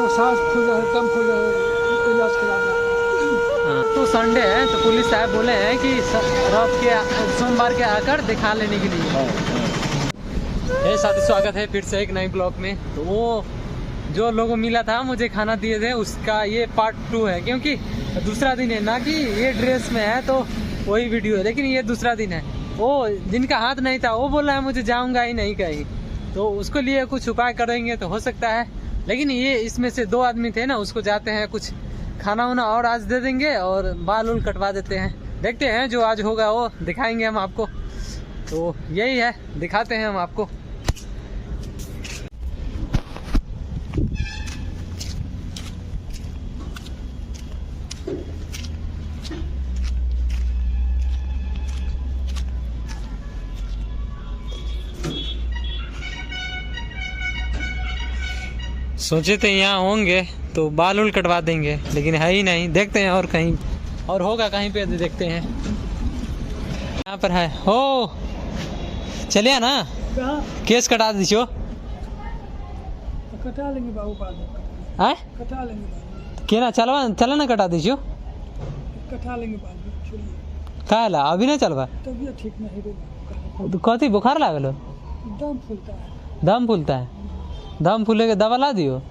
सांस फूल रहा है, दम फूल रहा है, इलाज करा रहा है। तो संडे है तो पुलिस साहब बोले हैं कि सोमवार के आकर दिखा लेने के लिए। साथी स्वागत है फिर से एक नए ब्लॉग में। तो वो जो लोगों मिला था मुझे खाना दिए थे उसका ये पार्ट 2 है, क्योंकि दूसरा दिन है ना कि ये ड्रेस में है तो वही वीडियो है, लेकिन ये दूसरा दिन है। वो जिनका हाथ नहीं था वो बोल रहा है मुझे जाऊंगा ही नहीं कहीं, तो उसको लिए कुछ उपाय करेंगे तो हो सकता है। लेकिन ये इसमें से 2 आदमी थे ना, उसको जाते हैं कुछ खाना वाना और आज दे देंगे और बाल उल कटवा देते हैं। देखते हैं जो आज होगा वो दिखाएंगे हम आपको। तो यही है, दिखाते हैं हम आपको। सोचे थे यहाँ होंगे तो बाल उल कटवा देंगे, लेकिन है ही नहीं। देखते हैं और कहीं और होगा कहीं पे, देखते हैं। यहाँ पर है हो, चलिए ना केस कटा दीजिए। कटा लेंगे बाबू, बाद में कटा लेंगे। क्या ना चला ना कटा दीजिए, कटा लेंगे बाद में। चलिए का ला अभी ना चलवा, तबीयत ठीक नहीं है। तो कथी बुखार लागल हो? दम फूलता है। दम फूलता है? दम फूले के दवा ला दियो।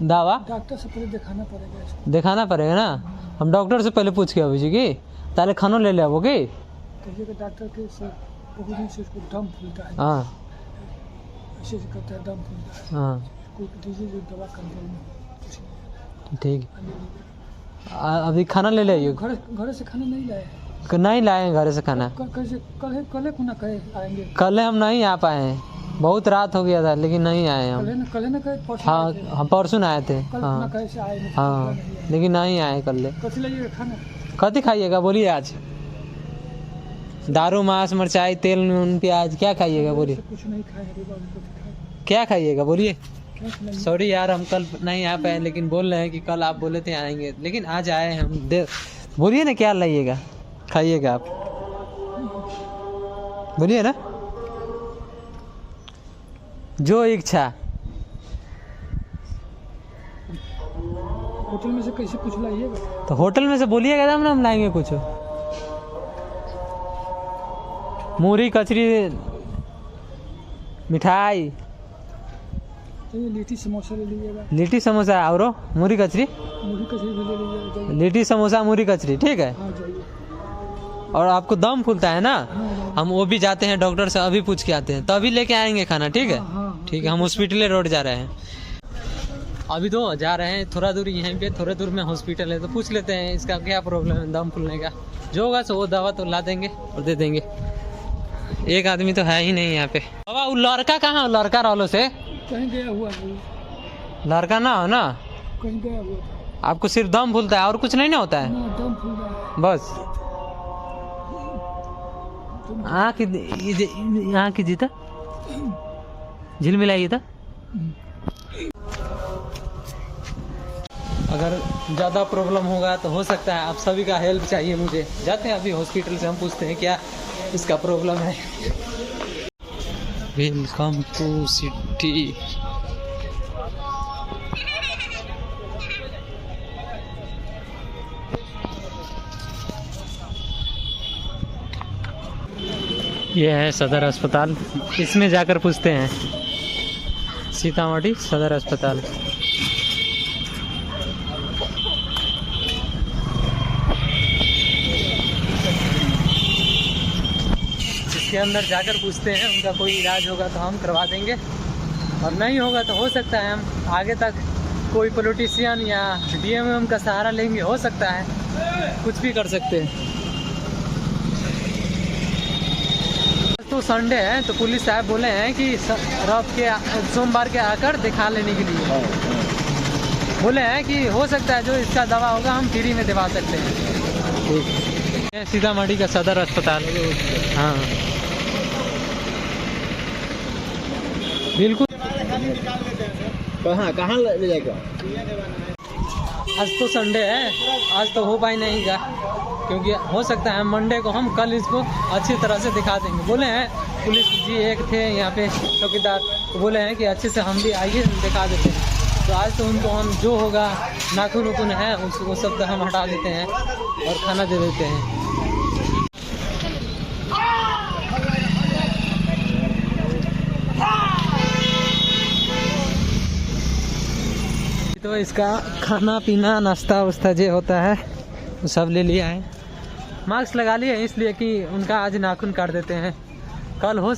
दवा डॉक्टर से पहले दिखाना पड़ेगा इसको। दिखाना पड़ेगा ना, हम डॉक्टर से पहले पूछ के अभी जी कि ताले खानो ले ले वो की कहिए डॉक्टर के से बहुत दिन से उसको दम फूलता है। हाँ ऐसे से कहता है दम फूलता है। हाँ कोई दीजिए जो दवा कंट्रोल में। ठीक। अभी खाना ले ले। घर से खाना नहीं लाए? नहीं लाए हैं घर से खाना। कल को ना कहे आएंगे। कल हम नहीं आ पाए हैं, बहुत रात हो गया था, लेकिन नहीं आए हम। कल ना कहे परसों। हाँ हम परसों आए थे। हाँ हाँ लेकिन नहीं आए कल। कथी लाइएगा खाना? कथी खाइएगा बोलिए आज? दारू मांस मिर्चाई तेल नून प्याज क्या खाइएगा बोलिए? कुछ नहीं खाए। क्या खाइएगा बोलिए? सॉरी यार हम कल नहीं आ पाए, लेकिन बोल रहे हैं कि कल आप बोले थे आएंगे, लेकिन आज आए हम। बोलिए ना क्या लाइएगा खाइएगा आप, बोलिए ना जो इच्छा। होटल में से कैसे कुछ लाइएगा? तो होटल में से बोलिएगा तब ना हम लाएंगे कुछ। मूरी कचरी मिठाई, लिट्टी समोसा ले लीजिएगा। लिट्टी समोसा और मूरी कचरी भी ले लीजिएगा। लिट्टी समोसा मूरी कचरी ठीक है। हाँ जाइए। और आपको दम फूलता है ना, हाँ, हम वो भी जाते हैं डॉक्टर से, अभी पूछ के आते हैं तो अभी लेके आएंगे खाना। ठीक है ठीक है। हम हॉस्पिटल रोड जा रहे हैं अभी, तो जा रहे हैं थोड़ा दूर, यहीं पे थोड़ा दूर में हॉस्पिटल है, तो पूछ लेते हैं इसका क्या प्रॉब्लम है दम फूलने का। जो होगा सो वो दवा तो ला देंगे और दे देंगे। एक आदमी तो है ही नहीं यहाँ पे। बाबा वो लड़का कहाँ? लड़का रहलो से कहीं गया हुआ है। लड़का ना हो ना, कहीं गया हुआ था। आपको सिर्फ दम फूलता है और कुछ नहीं ना होता है? ना, दम फूल रहा है बस। यहाँ की जीता झील मिलाइए था। अगर ज़्यादा प्रॉब्लम होगा तो हो सकता है आप सभी का हेल्प चाहिए मुझे। जाते हैं अभी हॉस्पिटल से, हम पूछते हैं क्या इसका प्रॉब्लम है। Welcome to city. ये है सदर अस्पताल, इसमें जाकर पूछते हैं। सीतामढ़ी सदर अस्पताल। इसके अंदर जाकर पूछते हैं, उनका कोई इलाज होगा तो हम करवा देंगे, और नहीं होगा तो हो सकता है हम आगे तक कोई पॉलिटिशियन या डीएमएम का सहारा लेंगे। हो सकता है कुछ भी कर सकते हैं। तो संडे है तो पुलिस साहब बोले हैं कि सोमवार के आकर दिखा लेने के लिए बोले हैं कि हो सकता है जो इसका दवा होगा हम फ्री में दिवा सकते हैं। ठीक है, सीतामढ़ी का सदर अस्पताल। हाँ बिल्कुल। कहाँ ले जाएगा? आज तो संडे है, आज तो हो पाई नहीं का, क्योंकि हो सकता है मंडे को हम कल इसको अच्छी तरह से दिखा देंगे। बोले हैं पुलिस जी एक थे यहाँ पे चौकीदार, तो बोले हैं कि अच्छे से हम भी आइए दिखा देते हैं। तो आज तो उनको हम जो होगा नाखून उखून है वो सब का हम हटा देते हैं और खाना दे देते हैं। तो इसका खाना पीना नाश्ता वास्ता जो होता है वो सब ले लिया है। मास्क लगा लिए इसलिए कि उनका आज नाखून काट देते हैं। कल हो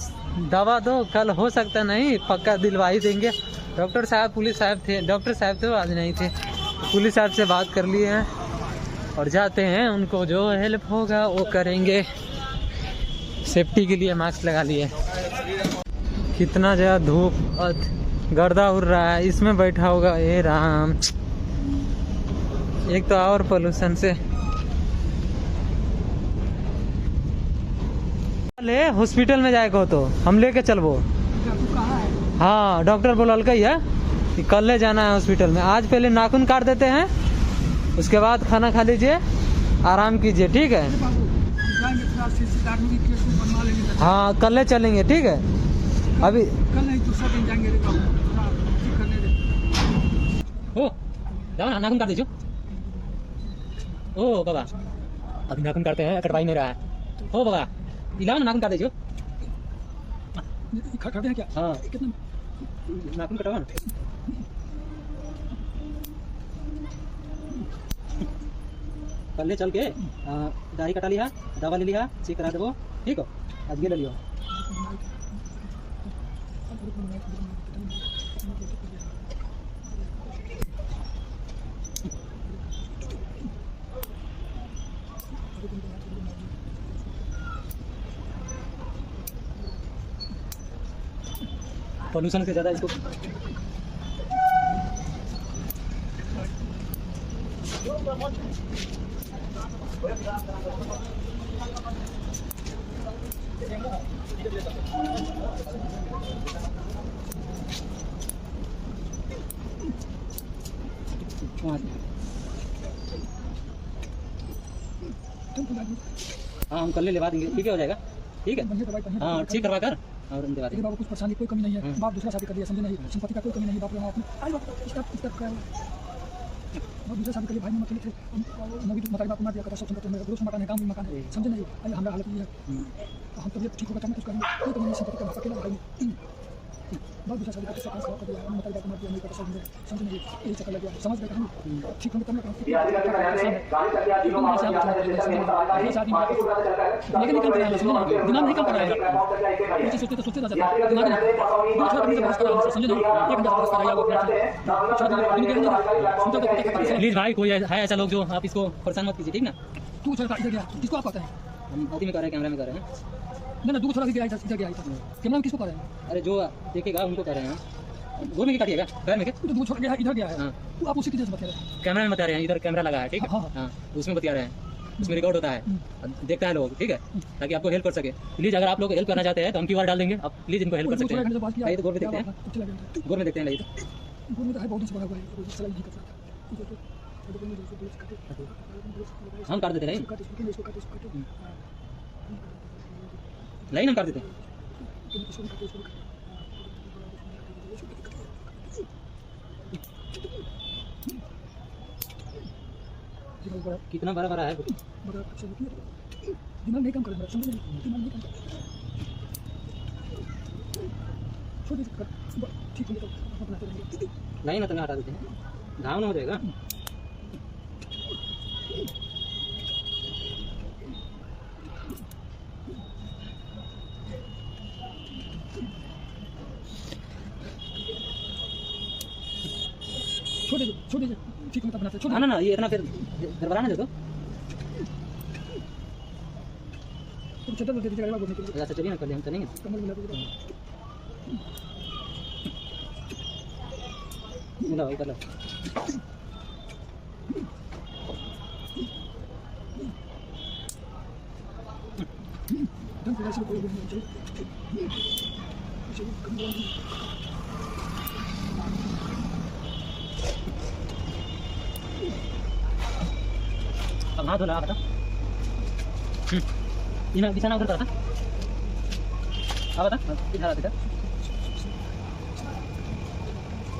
दवा दो, कल हो सकता नहीं, पक्का दिलवा ही देंगे। डॉक्टर साहब पुलिस साहब थे, डॉक्टर साहब थे वो आज नहीं थे, पुलिस साहब से बात कर लिए हैं और जाते हैं, उनको जो हेल्प होगा वो करेंगे। सेफ्टी के लिए मास्क लगा लिए। कितना ज़्यादा धूप गर्दा उड़ रहा है, इसमें बैठा होगा ये राम। एक तो और पोल्यूशन से ले हॉस्पिटल में जाएगा हो तो हम लेके चलबो। हाँ डॉक्टर बोलल ही है कि कल ले जाना है हॉस्पिटल में। आज पहले नाखून काट देते हैं, उसके बाद खाना खा लीजिए, आराम कीजिए, ठीक है। हाँ कल ले चलेंगे, ठीक है। अभी कल नहीं दूसरा दिन जाएंगे। हो जाओ ना, नाखून काट दीजिए। ओ बाबा अभी नाखून काटते हैं, कटवाई नहीं रहा है। हो बाबा इलाज नाखून काट दीजिए। करते हैं क्या? हाँ कितना नाखून कटवा ना। कल ले चल के दाढ़ी कटा लिया, दवा ले लिया, चेक करा देवो, ठीक हो। आज ये ले लियो। पोल्यूशन से ज़्यादा इसको हाँ हम कल लेवा देंगे, ठीक है, हो जाएगा, ठीक है। हाँ ठीक करवा कर और हम दिवा देंगे। बाबू कुछ परेशानी कोई कमी नहीं है, बाप दूसरा शादी कर दिया, समझे नहीं, संपत्ति का कोई कमी नहीं, बाप अपनी आज बाप इसका क्या बाप दूसरा शादी कर लिया, भाई मत थे नवी मकान बाप मार दिया, कटा सब संपत्ति मेरा दोस्त मकान है, काम भी मकान है, समझे नहीं। अरे हमारा हालत ये है, हम तबीयत ठीक होगा तब कुछ करेंगे, कोई कमी नहीं, संपत्ति का अकेला भाई बाप दूसरा शादी करके सब काम कर दिया, मकान बाप मार दिया, नहीं कटा सब समझे नहीं, यही चक्कर लग गया, समझ गए हम ठीक होंगे तब ना लेकिन निकल कर रहा है, दिमाग नहीं काम कर रहा है, मुझे सोचते रह जाता है, दिमाग नहीं दूसरा करने से बस कर रहा है, समझे नहीं, एक घंटा बस कर रहा है। प्लीज भाई कोई है ऐसा लोग जो आप इसको परेशान मत कीजिए, ठीक ना। तू छोटा इधर गया, किसको आप कहते हैं? हम अभी में कर रहे हैं, कैमरा में कर रहे हैं। ना तू थोड़ा गया इधर गया इधर कैमरा में किसको कह रहे हैं? अरे जो देखेगा उनको कर रहे हैं। गोर में क्या काटिएगा, पैर में क्या? तो दूर छोड़ गया इधर गया है। हाँ तू आप उसी की जैसे बता रहे हैं, कैमरा में बता रहे हैं, इधर कैमरा लगा है, ठीक है। हाँ उसमें बता रहे हैं, उसमें रिकॉर्ड होता है, देखता है लोग, ठीक है, ताकि आपको हेल्प कर सके। प्लीज अगर आप लोग हेल्प करना चाहते हैं तो हम QR डाल देंगे, आप प्लीज इनको हेल्प कर सकते हैं। आइए तो गोर में देखते हैं, गोर में देखते हैं। लाइए गोर में तो है बहुत बड़ा हुआ है, सलाई नहीं करता हम काट देते हैं, लाइन हम काट देते हैं। कितना बड़ा बड़ा है, दिमाग नहीं काम कर रहा, समझ नहीं, दिमाग नहीं काम कर रहा, छोटे ठीक है तो अपना करेंगे। लाइन तो हटा देते हैं, घाव ना हो जाएगा। छोटे ठीक है बनाते छोटे। ना ना ये इतना फिर गड़बड़ा ना दे तो चद्दर दे दीजिएगा बोलने के लिए। अच्छा चलिए ना, कर ले, हम चलेंगे। कमल मिला दीजिए, मिला भाई कर लो। ढंग से ऐसे कोई नहीं चाहिए। अब हाथ धोला बता, इना बिछाना उधर था, अब बता इधर आ,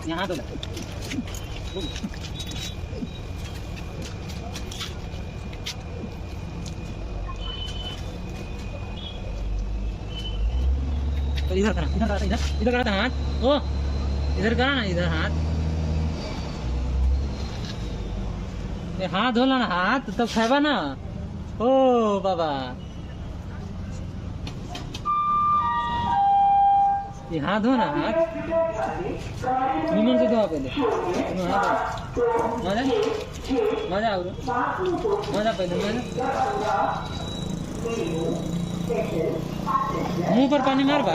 यहाँ तो इधर करा, इधर करा था हाथ। ओ इधर करा ना, इधर हाथ, ये हाथ धोला ना, हाथ तब खाएबा ना। ओ बाबा, ये हाथ धो ना, हाथ निमन से धोआ पहले, हाथ मजा मजा आओ, मजा पहले मजा, मुंह पर पानी मार बा।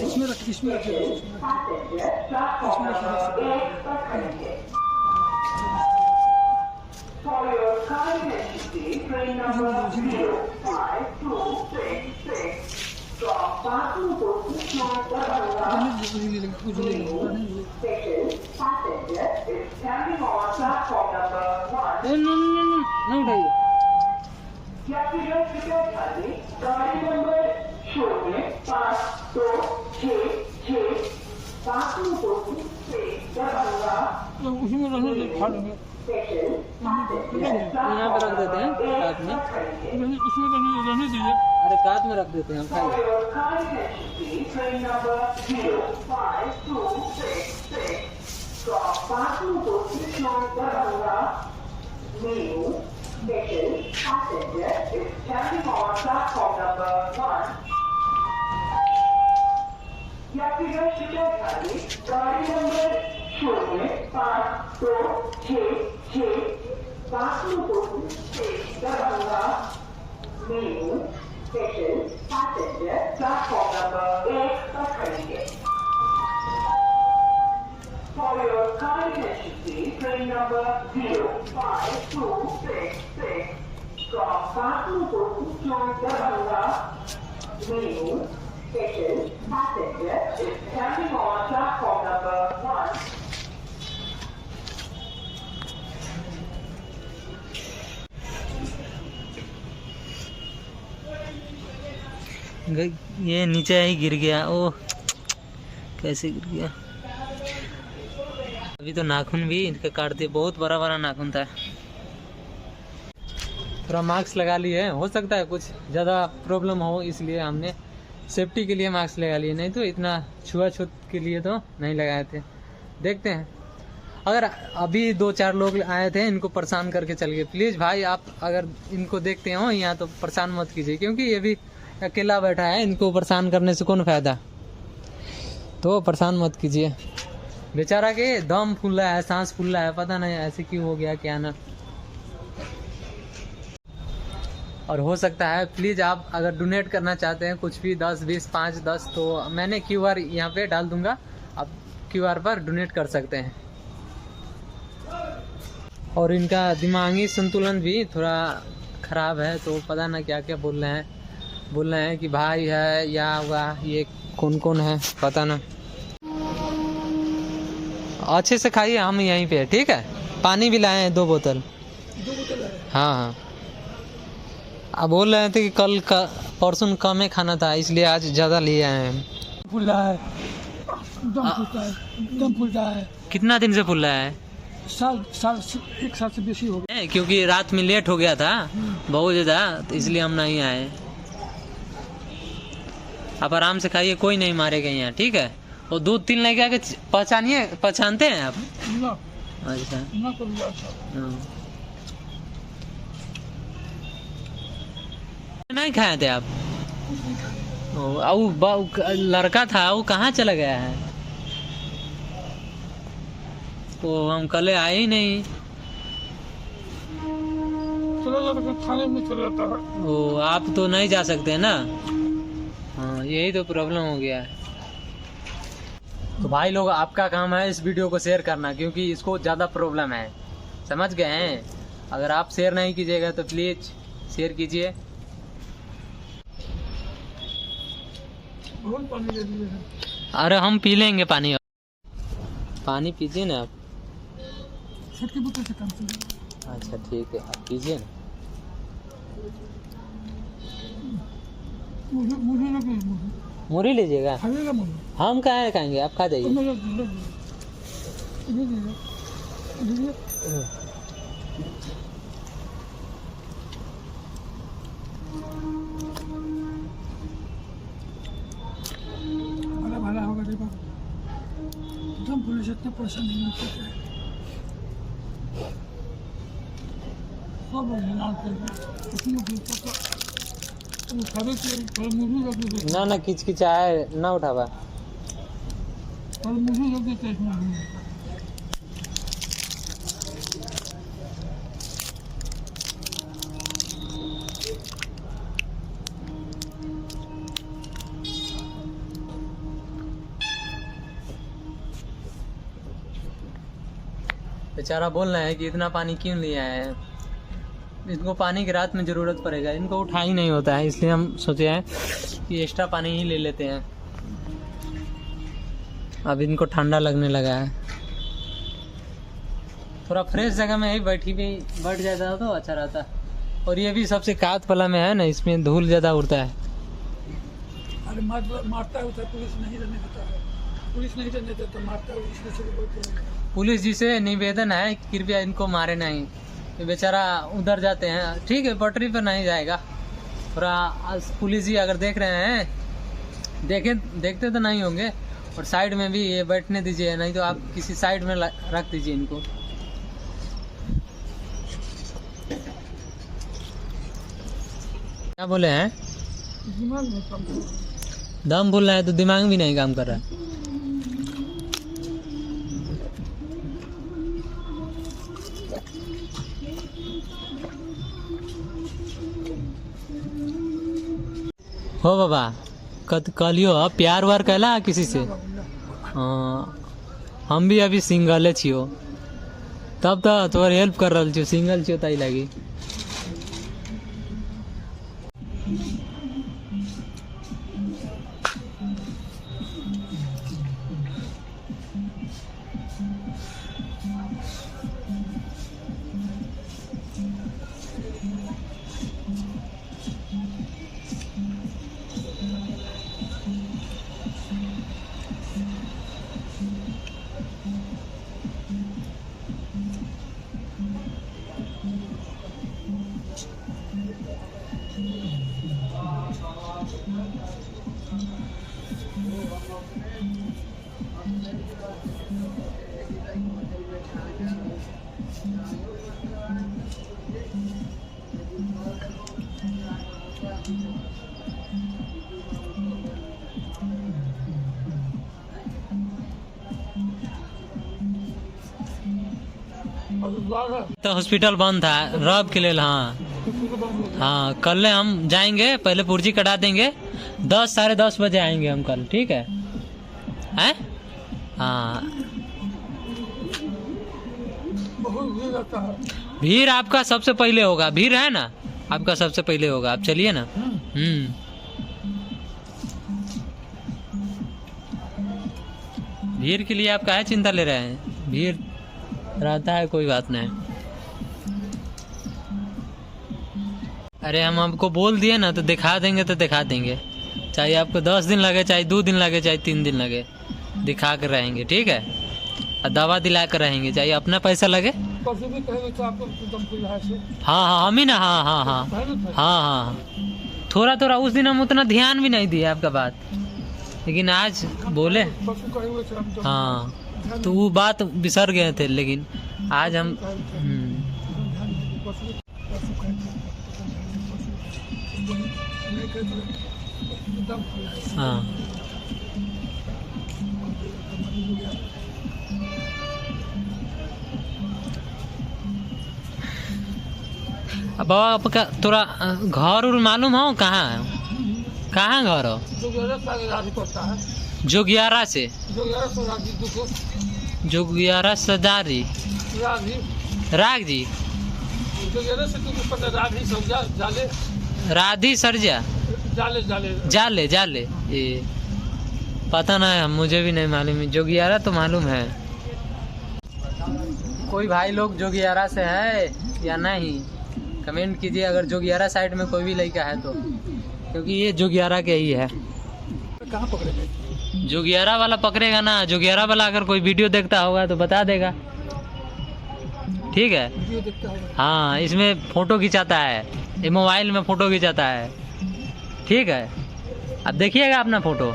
इसमें रख, इसमें रख, ना उठाइए। उसमें रहने दे, खा लेंगे। यहाँ पे रख देते हैं काट में, उसमें रहने दीजिए। अरे काट में रख देते हैं हम, खाइए। For your kind attention, please, train number 05266 from Patnapur to Darbhanga, menu, station, passenger is standing on platform number 1. ये नीचे ही गिर गया। ओ कैसे गिर गया। अभी तो नाखून भी इनके काट दिए, बहुत बड़ा बड़ा नाखून था। थोड़ा मास्क लगा लिए, हो सकता है कुछ ज़्यादा प्रॉब्लम हो, इसलिए हमने सेफ्टी के लिए मास्क लगा लिए, नहीं तो इतना छुआछूत के लिए तो नहीं लगाए थे। देखते हैं, अगर अभी 2-4 लोग आए थे, इनको परेशान करके चल गए। प्लीज़ भाई, आप अगर इनको देखते हो यहाँ तो परेशान मत कीजिए, क्योंकि ये भी अकेला बैठा है, इनको परेशान करने से कौन फ़ायदा, तो परेशान मत कीजिए। बेचारा के दम फूल रहा है, सांस फूल रहा है, पता नहीं ऐसे क्यों हो गया क्या ना। और हो सकता है, प्लीज़ आप अगर डोनेट करना चाहते हैं कुछ भी, 10, 20, 5, 10, तो मैंने QR यहाँ पे डाल दूंगा, आप QR पर डोनेट कर सकते हैं। और इनका दिमागी संतुलन भी थोड़ा ख़राब है, तो पता ना क्या क्या बोल रहे हैं कि भाई है या हुआ, ये कौन कौन है पता ना। अच्छे से खाइए, हम यहीं पे, ठीक है। पानी भी लाए हैं 2 बोतल। हाँ हाँ, अब बोल रहे थे कि कल परसों कम ही खाना था, इसलिए आज ज़्यादा लिए आए हैं। फूल रहा है, दम फूल रहा है। कितना दिन से फूल रहा है? 1 साल से बेसी हो गया, क्योंकि रात में लेट हो गया था बहुत ज़्यादा, तो इसलिए हम नहीं आए। आप आराम से खाइए, कोई नहीं मारेगा यहाँ, ठीक है। और 2-3 लेके आके पहचानते हैं आप? अच्छा, नहीं खाए थे आप? लड़का था, वो कहाँ चला गया है? वो हम कल आए ही नहीं। खाने में चला जाता है। वो आप तो नहीं जा सकते ना। हाँ, यही तो प्रॉब्लम हो गया है। तो भाई लोग, आपका काम है इस वीडियो को शेयर करना, क्योंकि इसको ज़्यादा प्रॉब्लम है, समझ गए हैं। अगर आप शेयर नहीं कीजिएगा तो प्लीज़ शेयर कीजिए। बहुत पानी दे दिए हैं। अरे हम पी लेंगे पानी, पानी पीजिए ना आप। छोटकी बोतल से काम चल। अच्छा ठीक है, आप पीजिए ना। मुझे लगे मूरी लीजिएगा, खाइएगा मुझे। हम कहाँ खाएंगे, आप खा जाइए। भला भला होगा देखो, एकदम पुलिस इतने पैसा नहीं मिलते थे। सब मिलाते हैं, उसमें वो खाने के मुझे लग देते, ना ना किचकिचाए ना उठावा। मुझे लग देते इसमें। बेचारा बोल रहे हैं कि इतना पानी क्यों लिया है, इनको पानी की रात में ज़रूरत पड़ेगा, इनको उठा ही नहीं होता है, इसलिए हम सोचे हैं कि एक्स्ट्रा पानी ही ले लेते हैं। अब इनको ठंडा लगने लगा है, थोड़ा फ्रेश जगह में ही बैठ जाता तो अच्छा रहता। और ये भी सबसे कात पला में है ना, इसमें धूल ज़्यादा उड़ता है। अरे मारता है उधर, पुलिस नहीं रहने देता है, पुलिस नहीं रहने देता, मारता है इसलिए से बहुत। पुलिस जी से निवेदन है कि कृपया इनको मारे नहीं, ये बेचारा उधर जाते हैं, ठीक है पटरी पर नहीं जाएगा। थोड़ा पुलिस जी अगर देख रहे हैं, देखते तो नहीं होंगे, और साइड में भी ये बैठने दीजिए, नहीं तो आप किसी साइड में रख दीजिए इनको। क्या बोले हैं, दिमाग में काम कर रहा है। दम बोल रहा है तो दिमाग भी नहीं काम कर रहा है। हो बाबा, कहलियो प्यार वार कैला किसी से? हाँ, हम भी अभी सिंगल छियो, तब तो तोहर हेल्प कर रहा छियो, सिंगल छियो ताई लगी। तो हॉस्पिटल बंद था रब के लिए। हाँ हाँ, कल हम जाएंगे, पहले पुर्जी कटा देंगे, 10 साढ़े 10 बजे आएंगे हम कल, ठीक है? हैं? हाँ, बहुत भीड़ रहता है। भीड़ आपका सबसे पहले होगा, भीड़ है ना आपका सबसे पहले होगा, आप चलिए ना। भीड़ के लिए आप काहे चिंता ले रहे हैं, भीड़ रहता है, कोई बात नहीं। अरे हम आपको बोल दिए ना, तो दिखा देंगे तो दिखा देंगे, चाहे आपको 10 दिन लगे, चाहे 2 दिन लगे, चाहे 3 दिन लगे, दिखा कर रहेंगे, ठीक है? और दवा दिला कर रहेंगे, चाहे अपना पैसा लगे। परसों भी कहेंगे तो आपको दम खुल रहा है। हाँ हाँ, हम ही ना। हाँ हाँ हाँ हाँ हाँ, थोड़ा थोड़ा उस दिन हम उतना ध्यान भी नहीं दिए आपका बात, लेकिन आज बोले। हाँ, तो वो बात बिसर गए थे, लेकिन आज हम हाँ। अब बाबा आपका थोड़ा घर उर मालूम हो, कहाँ है, कहाँ घर हो? जोगियारा से। जो यार तो राजी दुखो जोगियारा सदारी राजी राग जी जो यार से तुमको पता राजी सब जाले राधी सरजा जाले जाले जाले जाले ये पता ना है, मुझे भी नहीं मालूम है। जोगियारा तो मालूम है। कोई भाई लोग जोगियारा से है या नहीं, कमेंट कीजिए अगर जोगियारा साइड में कोई भी लड़का है तो, क्योंकि ये जोगियारा के ही है। कहाँ पकड़े जोगियारा वाला पकड़ेगा ना, जोगियारा वाला अगर कोई वीडियो देखता होगा तो बता देगा, ठीक है। वीडियो देखता होगा हाँ, इसमें फोटो खिंचाता है, ये मोबाइल में फोटो खिंचाता है, ठीक है। अब देखिएगा अपना फोटो।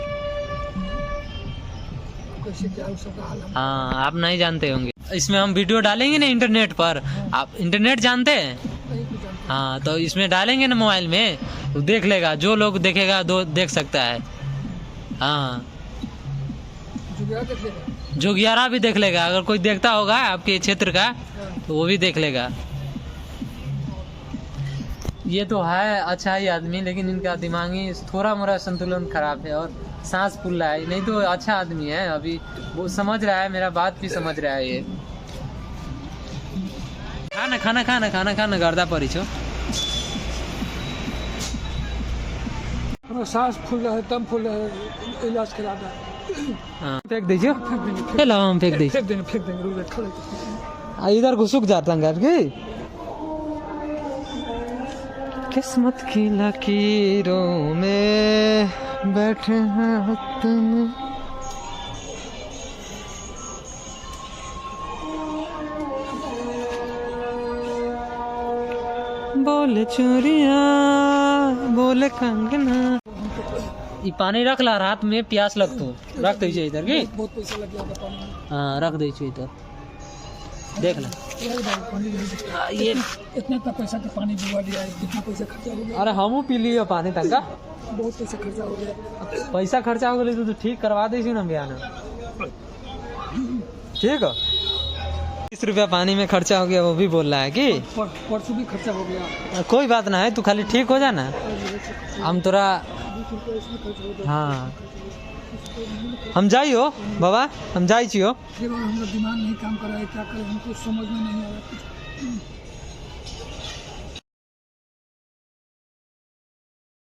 कैसे क्या उस सबका हाल हम हाँ, आप नहीं जानते होंगे। इसमें हम वीडियो डालेंगे ना इंटरनेट पर, आप इंटरनेट जानते हैं? नहीं कुछ जानते हाँ, तो इसमें डालेंगे ना मोबाइल में तो देख लेगा, जो लोग देखेगा दो देख सकता है। हाँ, जो यार देख लेगा जोगियारा भी देख लेगा, अगर कोई देखता होगा आपके क्षेत्र का तो वो भी देख लेगा। ये तो है अच्छा ही आदमी, लेकिन इनका दिमागी थोड़ा मोड़ा संतुलन खराब है और सांस फूल रहा है, नहीं तो अच्छा आदमी है। अभी वो समझ रहा है, मेरा बात भी समझ रहा है। ये खाना खाना खाना खाना खाना गर्दा परी छो। हमारा सांस फूल रहा है, दम फूल रहा है, इलाज करा रहा है। हाँ, फेंक दीजिए, फेंक देंगे चलो हम फेंक दीजिए। फेंक देंगे रुक जा, खड़े इधर घुसुक जाता है घर की। किस्मत की लकीरों में बैठे हैं तुम। बोले चोरिया बोले कंगना। ये पानी रख ला, रात में प्यास लगतो, रख दीजिए इधर की। बहुत पैसा लग गया होगा पानी में। हाँ, रख दीजिए इधर, देख ला। यार भाई पानी नहीं दिखता। ये इतना पैसा का पानी बुआ दिया है, कितना पैसा खर्चा हो गया, अरे हमू पी लियो पानी तंका, बहुत पैसा खर्चा हो गया। पैसा खर्चा हो गया तो ठीक करवा दीजिए ना भैया ना, ठीक है। 30 रुपया पानी में खर्चा हो गया, वो भी बोल रहा है कि परसों भी खर्चा हो गया। कोई बात ना है, तू खाली ठीक हो जाना, हम तोरा। 20 रुपया इसमें खर्च हो गया। हाँ, हम जाइयो बाबा, हम जाई छियो। फिर हमारा दिमाग नहीं काम कर रहा है, क्या करें हमको समझ में नहीं आ रहा है।